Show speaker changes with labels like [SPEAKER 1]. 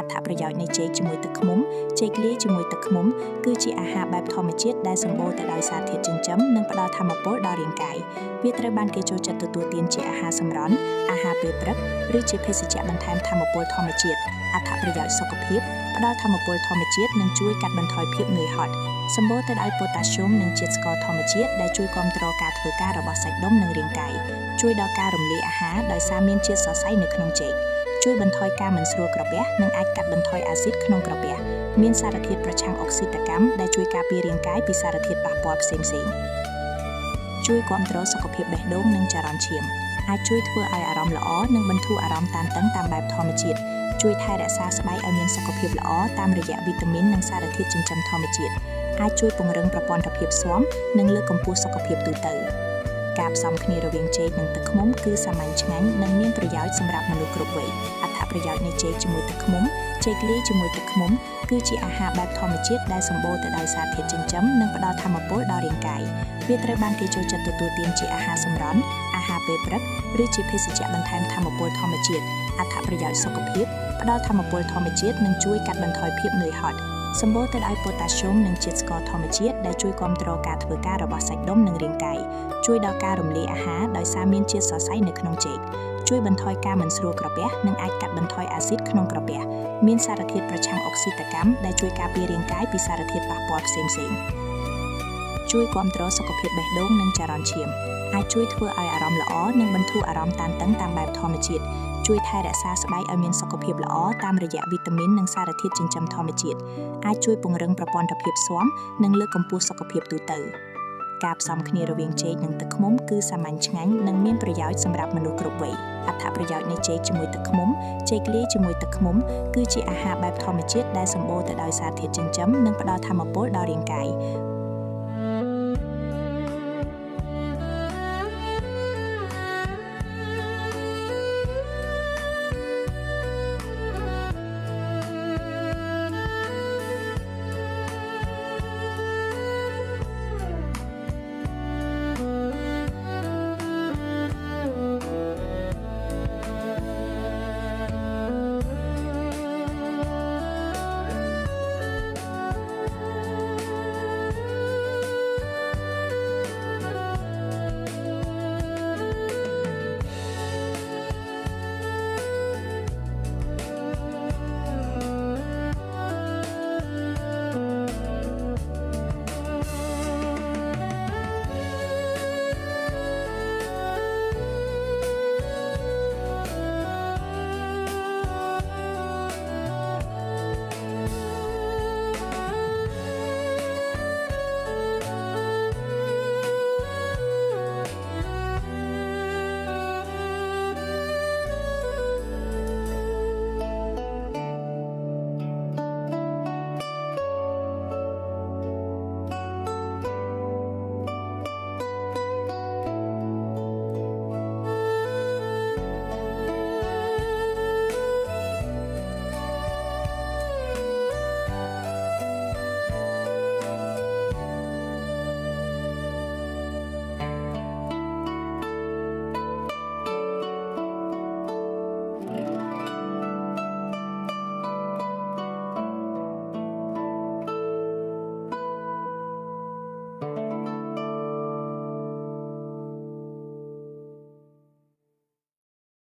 [SPEAKER 1] អត្ថប្រយោជន៍នៃចេកជាមួយទឹកឃ្មុំចេកលាយជាមួយទឹកឃ្មុំគឺជាអាហារបែបធម្មជាតិដែលសម្បូរទៅដោយសារធាតុចិញ្ចឹមនិងផ្ដល់ថាមពលដល់រាងកាយវាត្រូវបានគេចូលចិត្តទទួលទានជាអាហារសម្រន់អាហារពេលព្រឹកឬជាភេសជ្ជៈបន្ថែមថាមពលធម្មជាតិអត្ថប្រយោជន៍សុខភាពផ្ដល់ថាមពលធម្មជាតិនិងជួយកាត់បន្ថយភាពនឿយហត់សម្បូរទៅដោយប៉ូតាស្យូមនិងជាតិស្ករធម្មជាតិដែលជួយគាំទ្រការធ្វើការរបស់សាច់ដុំនិងរាងកាយជួយដល់ការរំលាយអាហារដោយសារមានជាតិសរសៃនៅក្នុងចេកជួយបន្ថយការមិនស្រួលក្រពះនិងអាចកាត់បន្ថយអាស៊ីតក្នុងក្រពះមានសារធាតុប្រឆាំងអុកស៊ីតកម្មដែលជួយការពាររាងកាយពីសារធាតុប៉ះពាល់ផ្សេងៗជួយគាំទ្រសុខភាពបេះដូងនិងចរន្តឈាមអាចជួយធ្វើឲ្យអារម្មណ៍ល្អនិងបន្ធូរអារម្មណ៍តានតឹងតាមបែបធម្មជាតិជួយថែរក្សាស្បែកឲ្យមានសុខភាពល្អតាមរយៈវីតាមីននិងសារធាតុចិញ្ចឹមធម្មជាតិអាចជួយពង្រឹងប្រព័ន្ធភាពស៊ាំនិងលើកកម្ពស់សុខភាពទូទៅការផ្សំគ្នារវាងចេកនិងទឹកឃ្មុំគឺសាមញ្ញឆ្ងាញ់និងមានប្រយោជន៍សម្រាប់មនុស្សគ្រប់វ័យអត្ថប្រយោជន៍នៃចេកជាមួយទឹកឃ្មុំចេកលាយជាមួយទឹកឃ្មុំគឺជាអាហារបែបធម្មជាតិដែលសម្បូរទៅដោយសារធាតុចិញ្ចឹមនិងផ្ដល់ថាមពលដល់រាងកាយវាត្រូវបានគេចូលចិត្តទទួលទានជាអាហារសម្រន់អាហារពេលព្រឹកឬជាភេសជ្ជៈបន្ថែមថាមពលធម្មជាតិអត្ថប្រយោជន៍សុខភាពផ្ដល់ថាមពលធម្មជាតិនិងជួយកាត់បន្ថយភាពនឿយហត់សម្បូរទៅដោយប៉ូតាស្យូមនិងជាតិស្ករធម្មជាតិដែលជួយគាំទ្រការធ្វើការរបស់សាច់ដុំនិងរាងកាយជួយដល់ការរំលាយអាហារដោយសារមានជាតិសរសៃនៅក្នុងចេកជួយបន្ថយការមិនស្រួលក្រពះនិងអាចកាត់បន្ថយអាស៊ីតក្នុងក្រពះមានសារធាតុប្រឆាំងអុកស៊ីតកម្មដែលជួយការពាររាងកាយពីសារធាតុប៉ះពាល់ផ្សេងៗជួយគាំទ្រសុខភាពបេះដូងនិងចរន្តឈាមអាចជួយធ្វើឲ្យអារម្មណ៍ល្អនិងបន្ធូរអារម្មណ៍តានតឹងតាមបែបធម្មជាតិជួយថែរក្សាស្បែកឲ្យមានសុខភាពល្អតាមរយៈវីតាមីននិងសារធាតុចិញ្ចឹមធម្មជាតិអាចជួយពង្រឹងប្រព័ន្ធភាពស៊ាំនិងលើកកម្ពស់សុខភាពទូទៅការផ្សំគ្នារវាងចេកនិងទឹកឃ្មុំគឺសាមញ្ញឆ្ងាញ់និងមានប្រយោជន៍សម្រាប់មនុស្សគ្រប់វ័យអត្ថប្រយោជន៍នៃចេកជាមួយទឹកឃ្មុំចេកលាយជាមួយទឹកឃ្មុំគឺជាអាហារបែបធម្មជាតិដែលសម្បូរទៅដោយសារធាតុចិញ្ចឹមនិងផ្ដល់ថាមពលដល់រាងកាយ